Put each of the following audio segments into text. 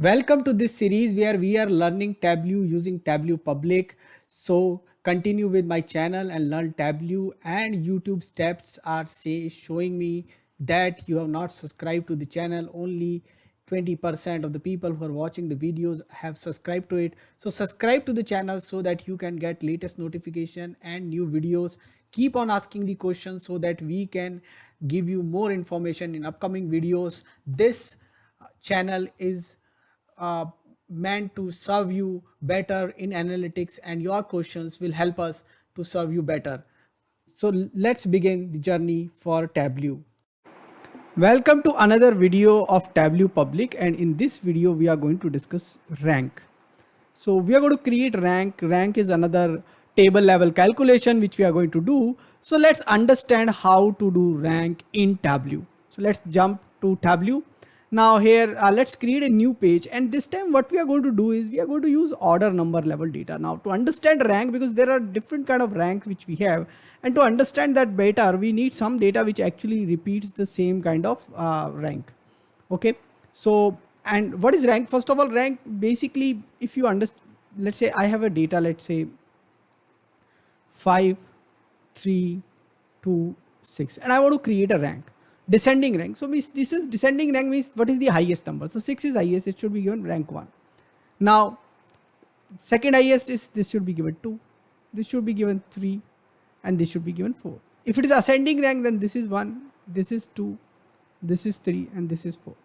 Welcome to this series where we are learning Tableau using Tableau Public. So continue with my channel and learn Tableau, and YouTube steps are showing me that you have not subscribed to the channel. Only 20% of the people who are watching the videos have subscribed to it. So subscribe to the channel so that you can get latest notification and new videos. Keep on asking the questions so that we can give you more information in upcoming videos. This channel is uh, meant to serve you better in analytics, and your questions will help us to serve you better. So let's begin the journey for Tableau. Welcome to another video of Tableau Public, and in this video we are going to discuss rank. So we are going to create rank. Rank is another table level calculation which we are going to do. So let's understand how to do rank in Tableau. So let's jump to Tableau. Now here, let's create a new page, and this time what we are going to do is we are going to use order number level data. Now to understand rank, because there are different kind of ranks which we have, and to understand that better we need some data which actually repeats the same kind of rank. Okay, so and what is rank? First of all, rank basically, if you understand, let's say I have a data, let's say 5, 3, 2, 6, and I want to create a rank, descending rank. So this is descending rank, means what is the highest number. So 6 is highest, it should be given rank 1. Now second highest is, this should be given 2, this should be given 3, and this should be given 4. If it is ascending rank, then this is 1, this is 2, this is 3, and this is 4.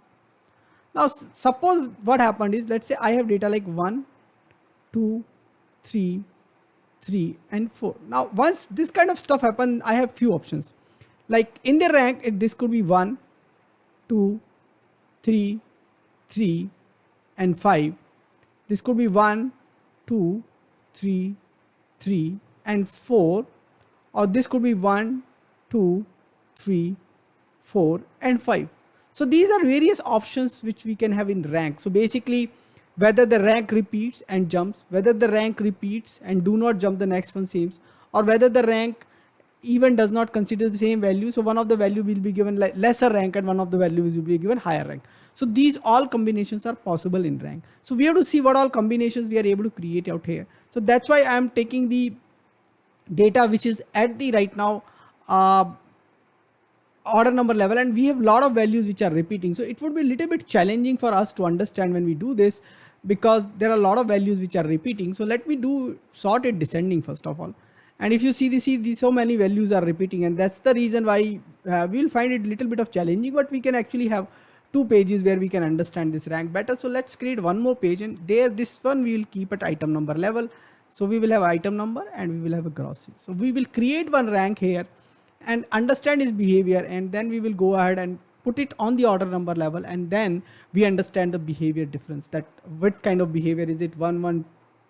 Now suppose what happened is, let's say I have data like 1, 2, 3, 3, and 4. Now once this kind of stuff happen, I have few options. Like in the rank, this could be 1, 2, 3, 3, and 5. This could be 1, 2, 3, 3, and 4. Or this could be 1, 2, 3, 4, and 5. So these are various options which we can have in rank. So basically, whether the rank repeats and jumps, whether the rank repeats and do not jump the next one seems, or whether the rank even does not consider the same value. So one of the value will be given like lesser rank, and one of the values will be given higher rank. So these all combinations are possible in rank. So we have to see what all combinations we are able to create out here. So that's why I am taking the data which is at the right now order number level, and we have a lot of values which are repeating. So it would be a little bit challenging for us to understand when we do this, because there are a lot of values which are repeating. So let me do sort it descending first of all. And if you see so many values are repeating, and that's the reason why we'll find it a little bit of challenging, but we can actually have two pages where we can understand this rank better. So let's create one more page, and there this one we will keep at item number level. So we will have item number and we will have a gross sales. So we will create one rank here and understand its behavior, and then we will go ahead and put it on the order number level, and then we understand the behavior difference, that what kind of behavior is it, 1 1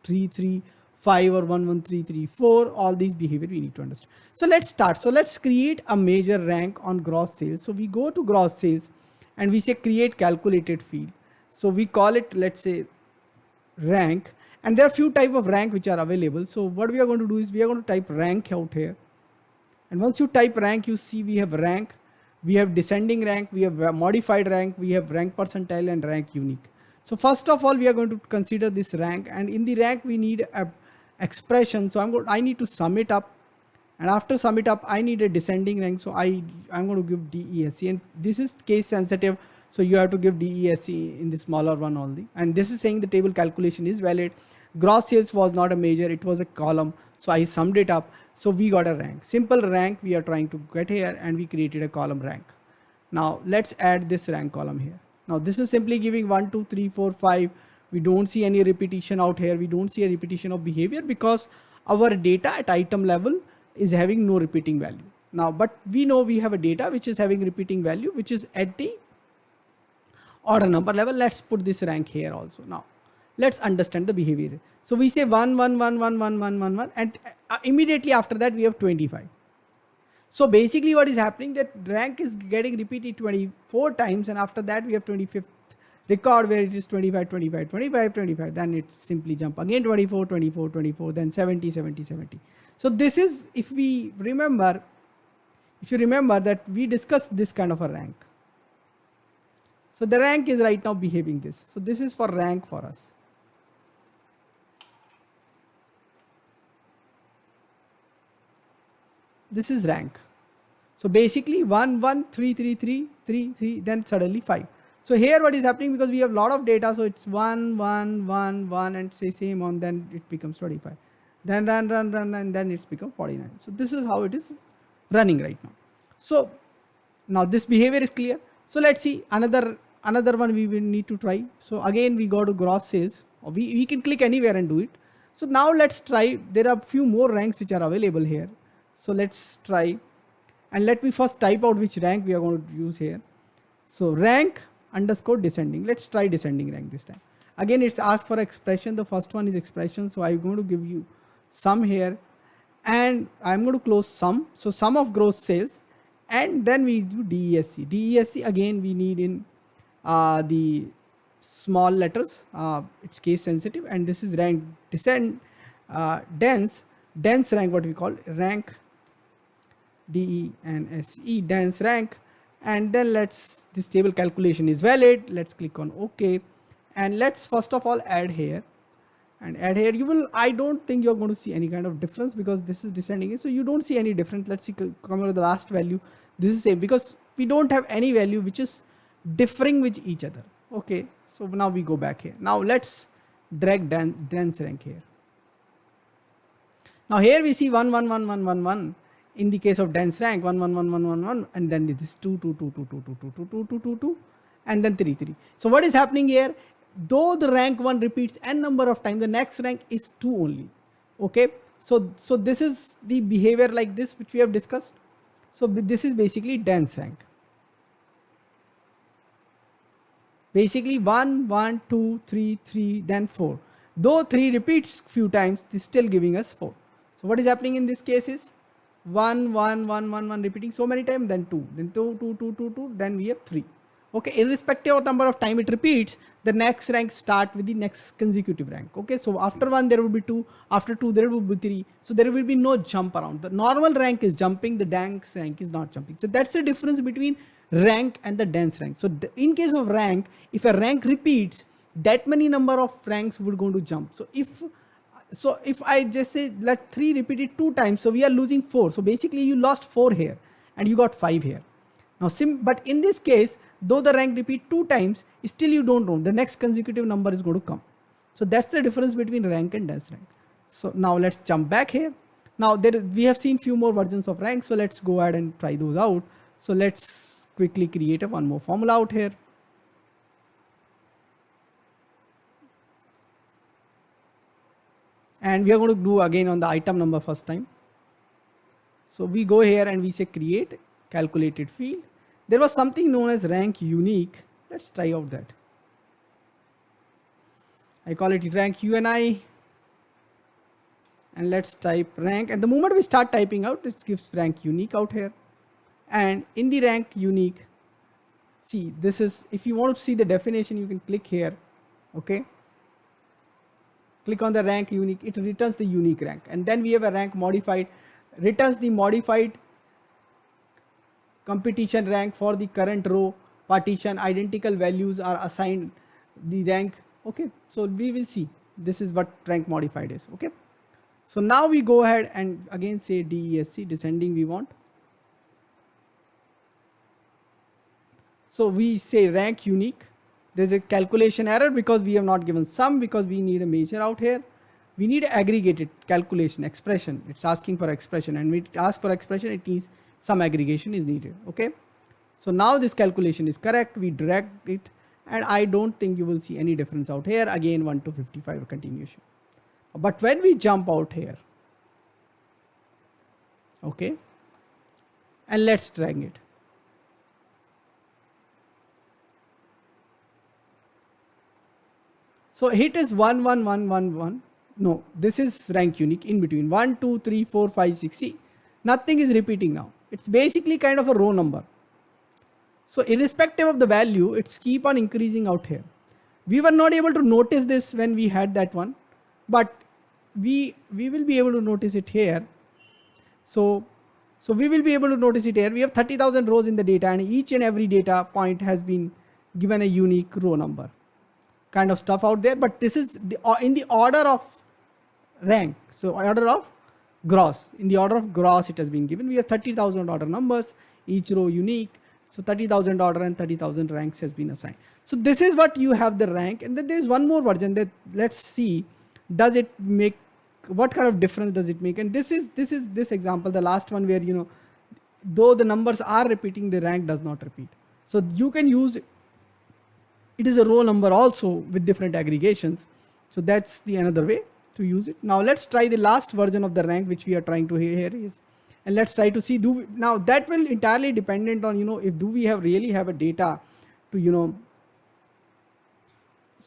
3 3 5 or 1 1 3 3 4. All these behavior we need to understand. So let's start. So let's create a major rank on gross sales. So we go to gross sales and we say create calculated field. So we call it, let's say, rank, and there are few type of rank which are available. So what we are going to do is we are going to type rank out here, and once you type rank, you see we have rank, we have descending rank, we have modified rank, we have rank percentile, and rank unique. So first of all, we are going to consider this rank, and in the rank we need a expression. So I need to sum it up, and after sum it up I need a descending rank. So I'm going to give DESC, and this is case sensitive, so you have to give DESC in the smaller one only. And this is saying the table calculation is valid. Gross sales was not a major, it was a column, so I summed it up, so we got a rank. Simple rank we are trying to get here, and we created a column rank. Now let's add this rank column here. Now this is simply giving 1 2 3 4 5. We don't see any repetition out here, we don't see a repetition of behavior, because our data at item level is having no repeating value. Now but we know we have a data which is having repeating value, which is at the order number level. Let's put this rank here also. Now let's understand the behavior. So we say 1 1 1 1 1 1 1 1, and immediately after that we have 25. So basically what is happening, that rank is getting repeated 24 times, and after that we have 25th record where it is 25 25 25 25. Then it simply jump again 24 24 24, then 70 70 70. So this is, if you remember that we discussed this kind of a rank. So the rank is right now behaving this. So this is for rank for us. This is rank. So basically 1 1 3 3 3 3 3, then suddenly 5. So here what is happening, because we have a lot of data, so it's 1 1 1 1 and say same on, then it becomes 25, then run and then it's become 49. So this is how it is running right now. So now this behavior is clear. So let's see another one we will need to try. So again we go to gross sales, or we can click anywhere and do it. So now let's try, there are few more ranks which are available here. So let's try, and let me first type out which rank we are going to use here. So rank underscore descending. Let's try descending rank this time. Again it's asked for expression. The first one is expression, so I'm going to give you sum here, and I'm going to close sum. So sum of gross sales, and then we do DESC. DESC again we need in the small letters, it's case sensitive, and this is rank dense rank, what we call rank, DENSE, dense rank. And then this table calculation is valid. Let's click on OK, and let's first of all add here, I don't think you're going to see any kind of difference, because this is descending, so you don't see any difference. Let's see, come over the last value. This is same, because we don't have any value which is differing with each other. Okay, so now we go back here. Now let's drag dense rank here. Now here we see 1 1 1 1 1 1 in the case of dense rank, 1 1 1 1 1 1, and then this 2 2 2 2 2 2 2 2 2 2 2, and then 3 3. So what is happening here? Though the rank 1 repeats n number of times, the next rank is 2 only. Okay, so this is the behavior like this which we have discussed. So this is basically dense rank. Basically 1 1 2 3 3, then 4. Though 3 repeats few times, this is still giving us 4. So what is happening in this case is 1 1 1 1 1 repeating so many times, then 2, then 2 2 2 2 2, then we have 3. Okay, irrespective of number of time it repeats, the next rank start with the next consecutive rank. Okay, so after 1 there will be 2, after 2 there will be 3, so there will be no jump around. The normal rank is jumping, the dense rank is not jumping. So that's the difference between rank and the dense rank. So in case of rank, if a rank repeats, that many number of ranks would going to jump. So if I just say let 3 repeated 2 times, so we are losing 4. So basically you lost 4 here and you got 5 here. Now but in this case, though the rank repeat 2 times, still you don't know the next consecutive number is going to come. So that's the difference between rank and dense rank. So now let's jump back here. Now we have seen few more versions of rank, so let's go ahead and try those out. So let's quickly create one more formula out here. And we are going to do again on the item number first time. So we go here and we say create calculated field. There was something known as rank unique. Let's try out that. I call it rank UNI, and let's type rank. And the moment we start typing out, it gives rank unique out here. And in the rank unique, see, this is, if you want to see the definition, you can click here. Okay, click on the rank unique, it returns the unique rank. And then we have a rank modified, returns the modified competition rank for the current row partition. Identical values are assigned the rank. Okay, so we will see, this is what rank modified is. Okay, so now we go ahead and again say DESC, descending we want. So we say rank unique. There's a calculation error because we have not given sum, because we need a measure out here. We need aggregated calculation expression. It's asking for expression, and when it asks for expression, it means some aggregation is needed. Okay, so now this calculation is correct. We drag it, and I don't think you will see any difference out here. Again 1 to 55 continuation. But when we jump out here, okay, and let's drag it. So hit is 1 1 1 1 1. No, this is rank unique in between 1 2 3 4 5 6. See, nothing is repeating now. It's basically kind of a row number. So irrespective of the value, it's keep on increasing out here. We were not able to notice this when we had that one, but we will be able to notice it here. So we will be able to notice it here. We have 30,000 rows in the data, and each and every data point has been given a unique row number kind of stuff out there. But this is in the order of rank. So order of gross, in the order of gross it has been given. We have 30,000 order numbers, each row unique. So 30,000 order and 30,000 ranks has been assigned. So this is what you have the rank. And then there is one more version that, let's see, does it make, what kind of difference does it make? And this is this example, the last one, where, you know, though the numbers are repeating, the rank does not repeat. So you can use it is a row number also with different aggregations. So that's the another way to use it. Now let's try the last version of the rank which we are trying to here is, and let's try to see, do we, now that will entirely dependent on, you know, if do we have really have a data to, you know,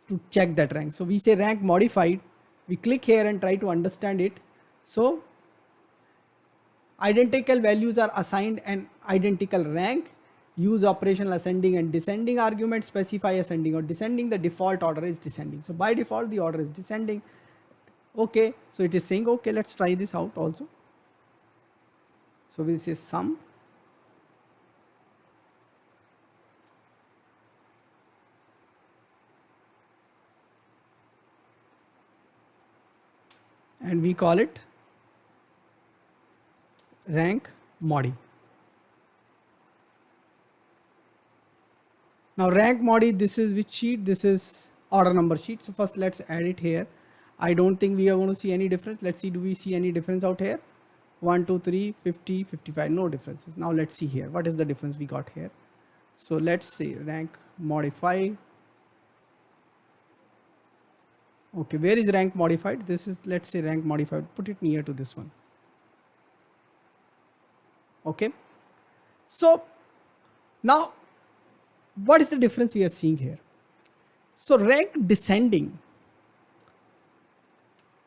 to check that rank. So we say rank modified, we click here and try to understand it. So identical values are assigned an identical rank. Use operational ascending and descending argument, specify ascending or descending. The default order is descending. So by default the order is descending. Okay, so it is saying, okay, let's try this out also. So we'll say sum. And we call it rank modi. Now rank modi, this is which sheet? This is order number sheet. So first let's add it here. I don't think we are going to see any difference. Let's see, do we see any difference out here? 1, 2, 3, 50, 55, no differences. Now let's see here. What is the difference we got here? So let's say rank modified. Okay, where is rank modified? This is, let's say rank modified, put it near to this one. Okay. So now what is the difference we are seeing here? So rank descending,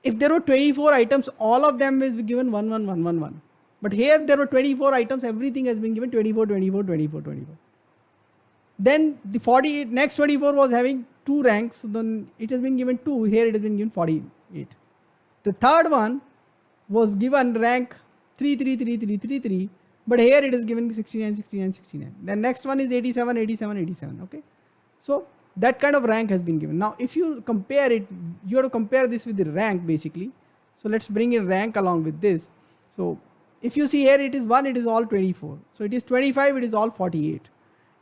if there were 24 items, all of them is given 1, 1, 1, 1, 1. But here there were 24 items, everything has been given 24, 24, 24, 24. Then the 48, next 24 was having 2 ranks, so then it has been given 2, here it has been given 48. The third one was given rank 3, 3, 3, 3, 3, 3, but here it is given 69, 69, 69. The next one is 87, 87, 87, okay. So that kind of rank has been given. Now if you compare it, you have to compare this with the rank basically. So let's bring in rank along with this. So if you see here, it is 1, it is all 24. So it is 25, it is all 48.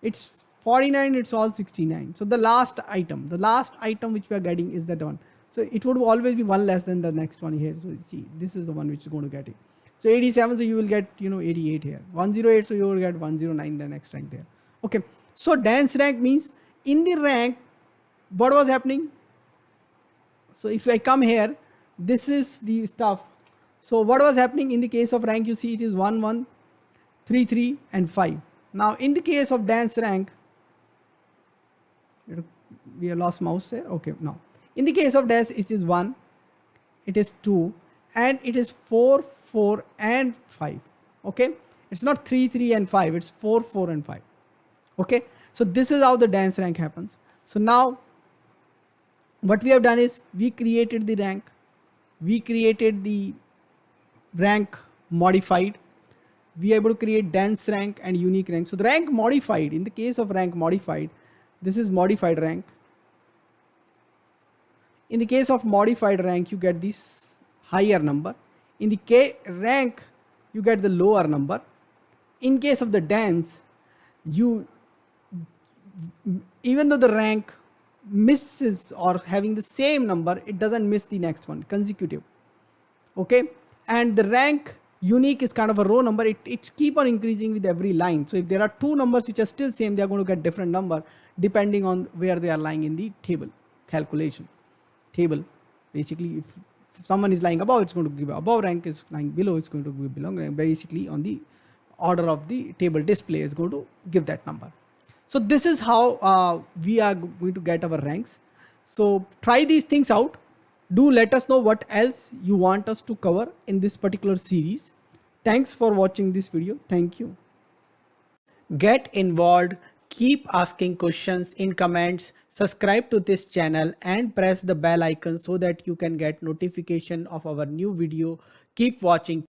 It's 49, it's all 69. So the last item which we are getting is that one. So it would always be 1 less than the next one here. So you see, this is the one which is going to get it. So 87, so you will get, you know, 88 here. 108, so you will get 109, the next rank there. Okay. So dense rank means in the rank, what was happening? So if I come here, this is the stuff. So what was happening in the case of rank, you see it is 1, 1, 3, 3 and 5. Now in the case of dense rank, we have lost mouse here. Okay, now in the case of dense, it is 1, it is 2 and it is 4, 4 and 5. Okay, it's not 3, 3 and 5, it's 4, 4 and 5. Okay, so this is how the dense rank happens. So now what we have done is we created the rank, we created the rank modified, we are able to create dense rank and unique rank. So the rank modified, in the case of rank modified, this is modified rank. In the case of modified rank, you get this higher number. In the rank, you get the lower number. In case of the dense, you, even though the rank misses or having the same number, it doesn't miss the next one, consecutive. Okay, and the rank unique is kind of a row number. It's keep on increasing with every line. So if there are 2 numbers which are still same, they are going to get different number depending on where they are lying in the table calculation table. Basically, if someone is lying above, it's going to give above rank, is lying below, it's going to give below rank. Basically on the order of the table display is going to give that number. So this is how we are going to get our ranks. So try these things out. Do let us know what else you want us to cover in this particular series. Thanks for watching this video. Thank you. Get involved. Keep asking questions in comments. Subscribe to this channel and press the bell icon so that you can get notification of our new video. Keep watching.